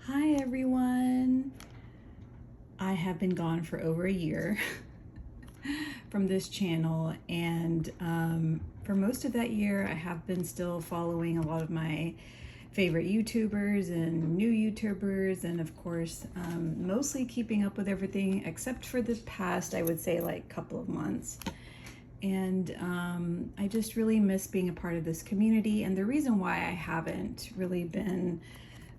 Hi everyone. I have been gone for over a year from this channel, and for most of that year I have been still following a lot of my favorite YouTubers and new YouTubers, and of course mostly keeping up with everything except for the past, I would say, like couple of months. And I just really miss being a part of this community, and the reason why I haven't really been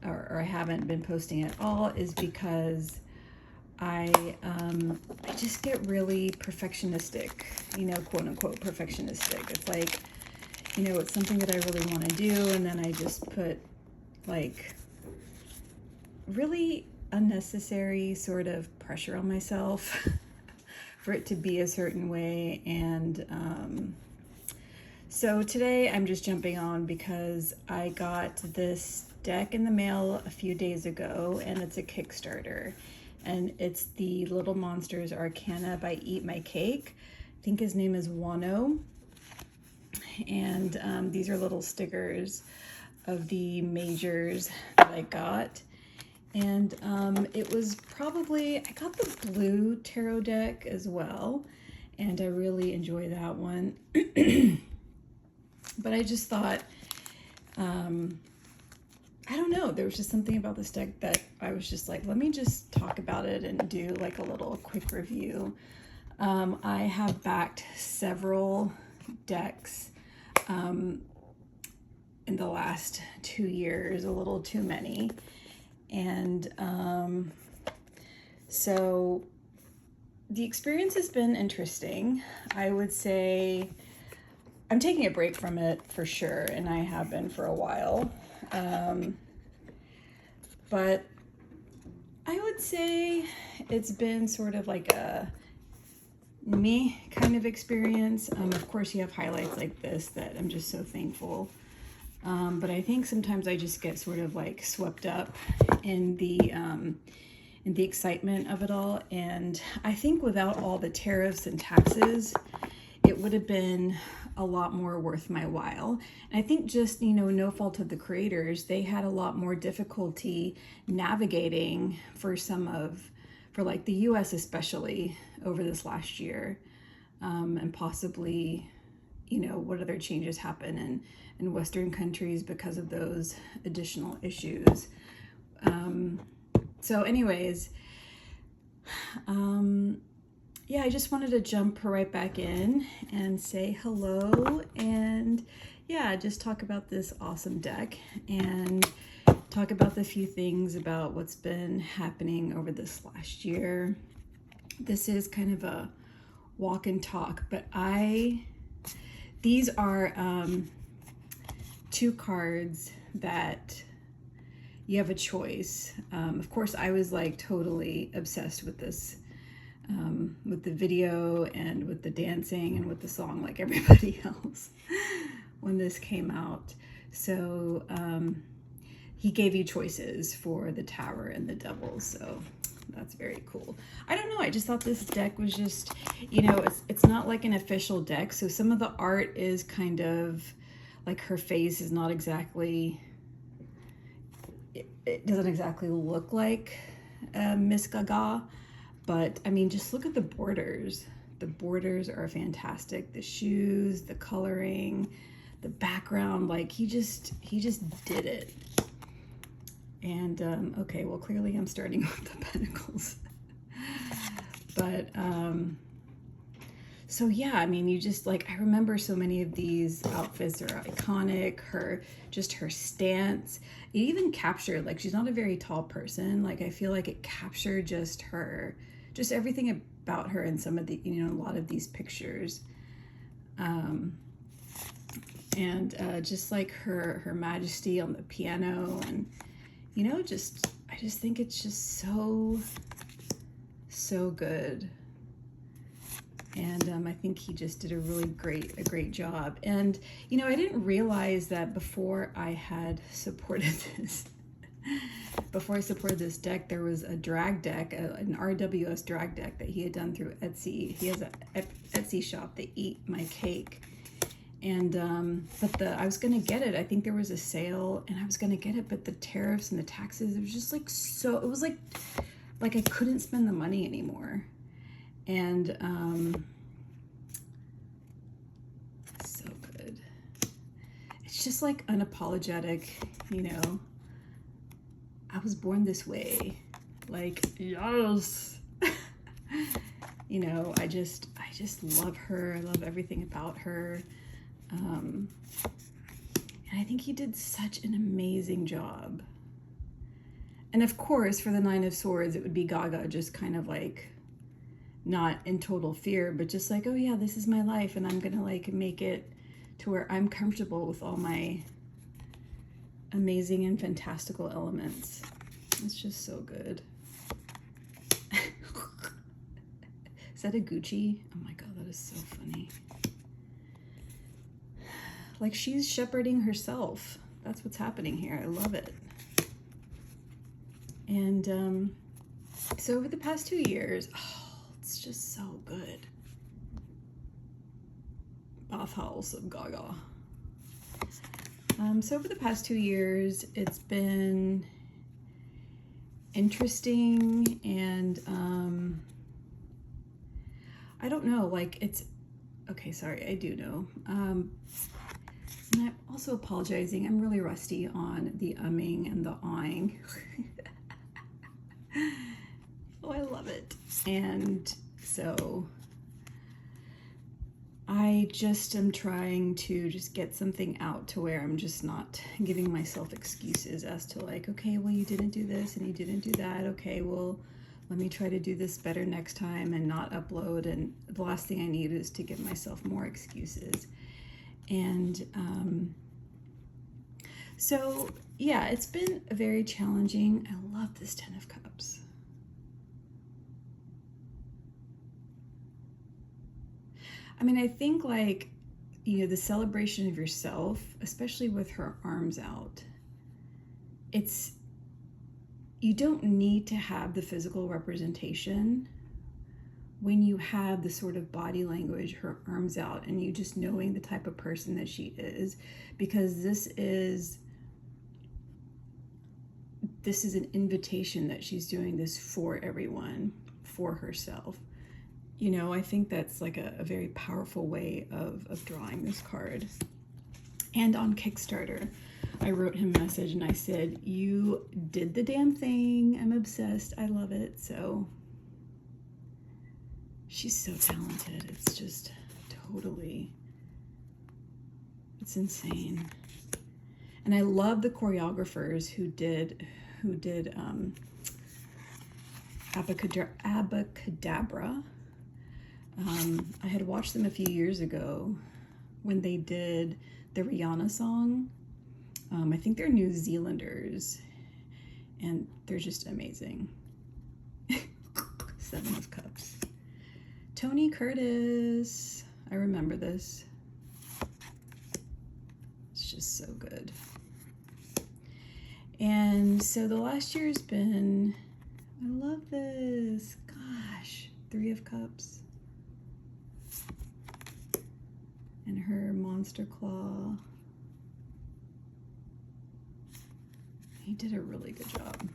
or I haven't been posting at all is because I just get really perfectionistic, quote unquote perfectionistic. It's like, it's something that I really want to do, and then I just put like really unnecessary sort of pressure on myself for it to be a certain way. And so today I'm just jumping on because I got this deck in the mail a few days ago, and it's a Kickstarter, and it's the Little Monsters Arcana by Eat My Cake. I think his name is Wano, and these are little stickers of the majors that I got. And it was probably, I got the blue tarot deck as well, and I really enjoy that one. But I just thought, I don't know, there was just something about this deck that I was just like, let me just talk about it and do like a little quick review. I have backed several decks in the last 2 years, a little too many. And so the experience has been interesting. I would say I'm taking a break from it for sure, and I have been for a while. But I would say it's been sort of like a me kind of experience. Of course, you have highlights like this that I'm just so thankful. But I think sometimes I just get sort of like swept up in the excitement of it all. And I think without all the tariffs and taxes, it would have been a lot more worth my while. And I think just, no fault of the creators, they had a lot more difficulty navigating for like the US especially over this last year, and possibly, what other changes happen in Western countries because of those additional issues. So anyways, yeah, I just wanted to jump right back in and say hello, and yeah, just talk about this awesome deck and talk about the few things about what's been happening over this last year. This is kind of a walk and talk, but these are 2 cards that you have a choice. Of course, I was like totally obsessed with this, with the video and with the dancing and with the song like everybody else when this came out. So he gave you choices for the Tower and the Devil, so that's very cool. I don't know, I just thought this deck was just, it's not like an official deck, so some of the art is kind of like her face is not exactly, it doesn't exactly look like Miss Gaga, but I mean, just look at the borders. The borders are fantastic. The shoes, the coloring, the background, like he just did it. And okay, well, clearly I'm starting with the pentacles. But so yeah, I mean, you just like, I remember so many of these outfits are iconic. Her stance, it even captured, like, she's not a very tall person. Like, I feel like it captured just everything about her in some of the, a lot of these pictures. And just like her majesty on the piano, and I just think it's just so good. And I think he just did a really great job. And I didn't realize that before I had supported this deck, there was a drag deck, an RWS drag deck that he had done through Etsy. He has an Etsy shop, the Eat My Cake, And but I was gonna get it. I think there was a sale and I was gonna get it, but the tariffs and the taxes, it was just like so, it was like I couldn't spend the money anymore. And so good. It's just like unapologetic, you know. I was born this way. Like, yes. You know, I just love her. I love everything about her. And I think he did such an amazing job. And of course, for the Nine of Swords, it would be Gaga just kind of like not in total fear, but just like, oh yeah, this is my life and I'm gonna like make it to where I'm comfortable with all my amazing and fantastical elements. It's just so good. Is that a Gucci? Oh my God, that is so funny. Like she's shepherding herself. That's what's happening here. I love it. And so over the past 2 years, oh, it's just so good. Bathhouse of Gaga. So over the past 2 years, it's been interesting and I don't know, like it's, okay, sorry, I do know. And I'm also apologizing. I'm really rusty on the umming and the awing. Oh, I love it. And so I just am trying to just get something out to where I'm just not giving myself excuses as to like, okay, well, you didn't do this and you didn't do that. Okay, well, let me try to do this better next time and not upload. And the last thing I need is to give myself more excuses. And so, yeah, it's been very challenging. I love this 10 of Cups. I mean, I think like, you know, the celebration of yourself, especially with her arms out, it's, you don't need to have the physical representation when you have the sort of body language, her arms out, and you just knowing the type of person that she is, because this is an invitation that she's doing this for everyone, for herself. You know, I think that's like a very powerful way of drawing this card. And on Kickstarter, I wrote him a message and I said, you did the damn thing. I'm obsessed. I love it. So she's so talented. It's just totally, it's insane. And I love the choreographers who did Abacadabra. I had watched them a few years ago when they did the Rihanna song. I think they're New Zealanders and they're just amazing. 7 of Cups. Tony Curtis. I remember this. It's just so good. And so the last year's been, I love this. Gosh, 3 of Cups. And her monster claw. He did a really good job.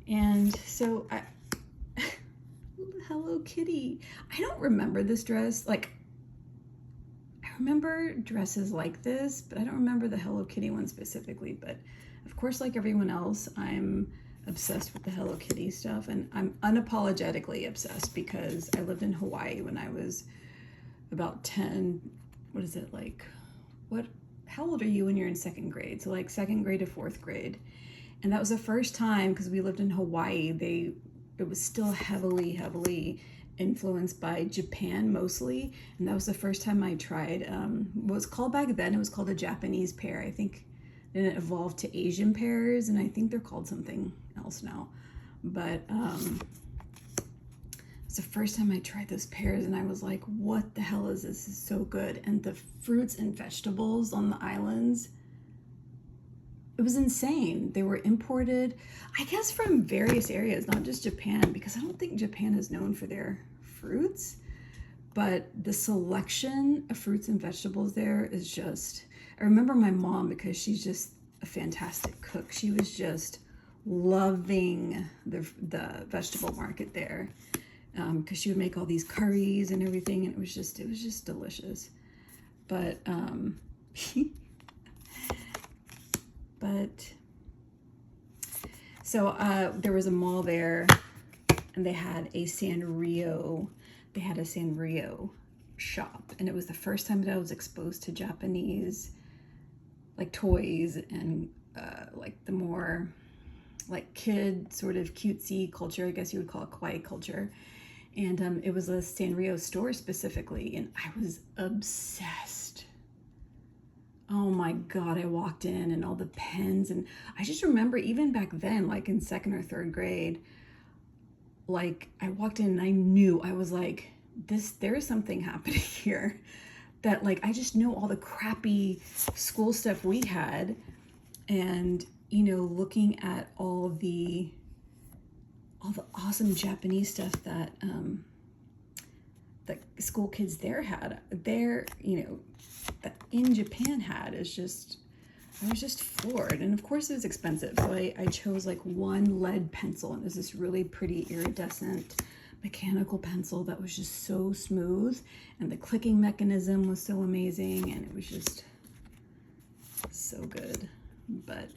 And so Hello Kitty. I don't remember this dress. Like, I remember dresses like this, but I don't remember the Hello Kitty one specifically. But of course, like everyone else, I'm obsessed with the Hello Kitty stuff, and I'm unapologetically obsessed because I lived in Hawaii when I was about 10. What is it like? How old are you when you're in 2nd grade? So like 2nd grade to 4th grade. And that was the first time, because we lived in Hawaii, it was still heavily influenced by Japan mostly. And that was the first time I tried, what was called back then, it was called a Japanese pear. I think then it evolved to Asian pears, and I think they're called something else now. But it's the first time I tried those pears, and I was like, what the hell is this? This is so good. And the fruits and vegetables on the islands, it was insane. They were imported, I guess, from various areas, not just Japan, because I don't think Japan is known for their fruits. but the selection of fruits and vegetables there is just, I remember my mom, because she's just a fantastic cook. She was just loving the vegetable market there, because she would make all these curries and everything, and it was just delicious. But so there was a mall there, and they had a Sanrio shop, and it was the first time that I was exposed to Japanese like toys and like the more like kid sort of cutesy culture, I guess you would call it kawaii culture. And it was a Sanrio store specifically, and I was obsessed. Oh my God, I walked in and all the pens, and I just remember even back then, like in 2nd or 3rd grade, like I walked in and I knew, I was like, there is something happening here, that like I just know all the crappy school stuff we had, and you know, looking at all the awesome Japanese stuff that that school kids there had, you know, that in Japan had, is just, I was just floored. And of course it was expensive, so I chose like one lead pencil, and it was this really pretty iridescent mechanical pencil that was just so smooth, and the clicking mechanism was so amazing, and it was just so good. But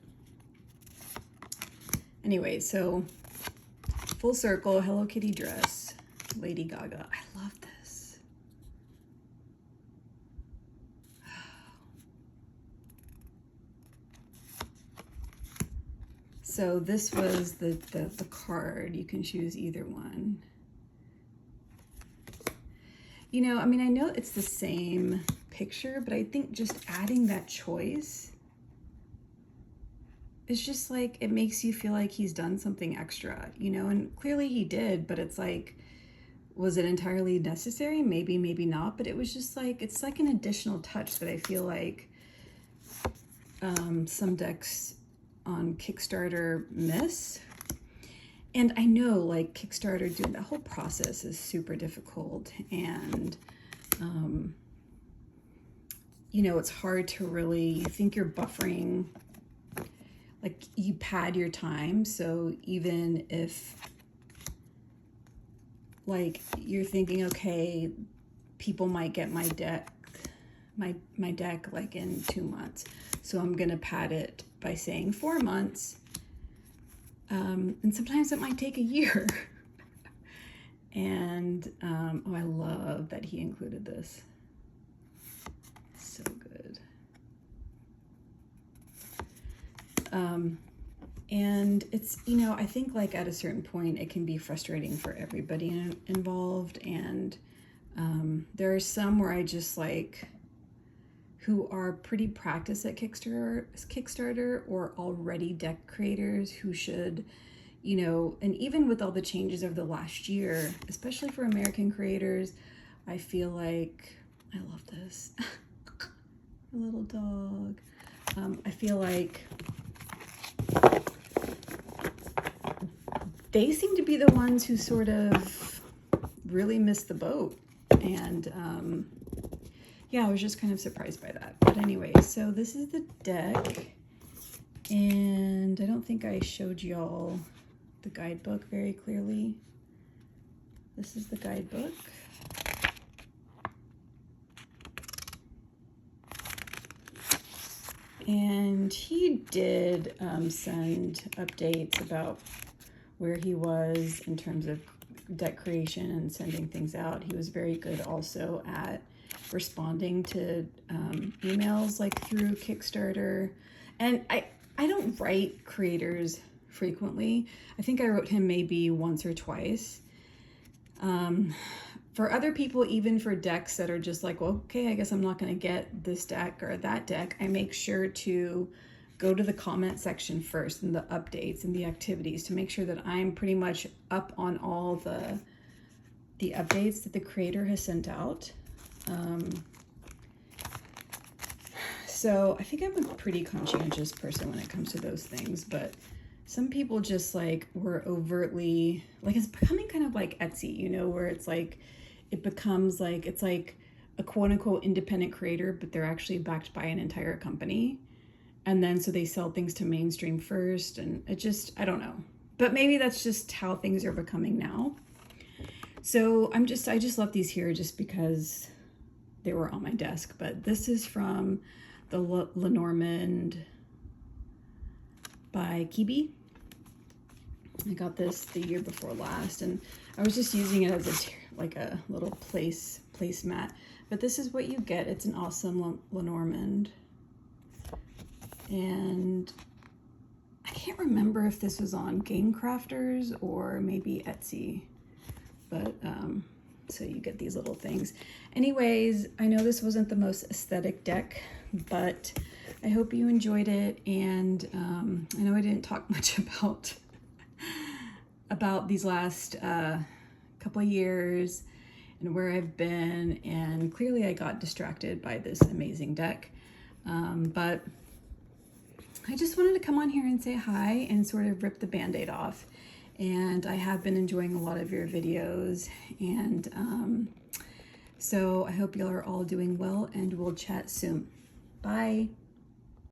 anyway, so full circle, Hello Kitty dress, Lady Gaga. I love this. So this was the card. You can choose either one. You know, I mean, I know it's the same picture, but I think just adding that choice, it's just like, it makes you feel like he's done something extra, you know, and clearly he did, but it's like, was it entirely necessary? Maybe, maybe not, but it was just like, it's like an additional touch that I feel like some decks on Kickstarter miss. And I know like Kickstarter, doing that whole process is super difficult, and you know, it's hard to really, you think you're buffering, like you pad your time, so even if like you're thinking, okay, people might get my deck like in 2 months, so I'm gonna pad it by saying 4 months, and sometimes it might take a year. And oh, I love that he included this, so good. And it's, you know, I think like at a certain point it can be frustrating for everybody involved, and there are some where I just like, who are pretty practiced at Kickstarter or already deck creators who should, you know, and even with all the changes over the last year, especially for American creators, I feel like, I love this, a little dog. I feel like they seem to be the ones who sort of really missed the boat. And yeah, I was just kind of surprised by that. But anyway, so this is the deck, and I don't think I showed y'all the guidebook very clearly. This is the guidebook. And he did send updates about where he was in terms of deck creation and sending things out. He was very good also at responding to emails like through Kickstarter. And I don't write creators frequently. I think I wrote him maybe once or twice. For other people, even for decks that are just like, well, okay, I guess I'm not going to get this deck or that deck, I make sure to go to the comment section first and the updates and the activities to make sure that I'm pretty much up on all the updates that the creator has sent out. So I think I'm a pretty conscientious person when it comes to those things, but some people just like were overtly, like, it's becoming kind of like Etsy, you know, where it's like, it becomes like, it's like a quote unquote independent creator, but they're actually backed by an entire company. And then so they sell things to mainstream first, and it just, I don't know. But maybe that's just how things are becoming now. So I just left these here just because they were on my desk. But this is from the Lenormand by Kibi. I got this the year before last, and I was just using it as like a little placemat. But this is what you get. It's an awesome Lenormand. And I can't remember if this was on Game Crafters or maybe Etsy. But, so you get these little things. Anyways, I know this wasn't the most aesthetic deck, but I hope you enjoyed it. And I know I didn't talk much about these last couple of years and where I've been. And clearly I got distracted by this amazing deck. But I just wanted to come on here and say hi and sort of rip the Band-Aid off. And I have been enjoying a lot of your videos. And so I hope y'all are all doing well, and we'll chat soon. Bye.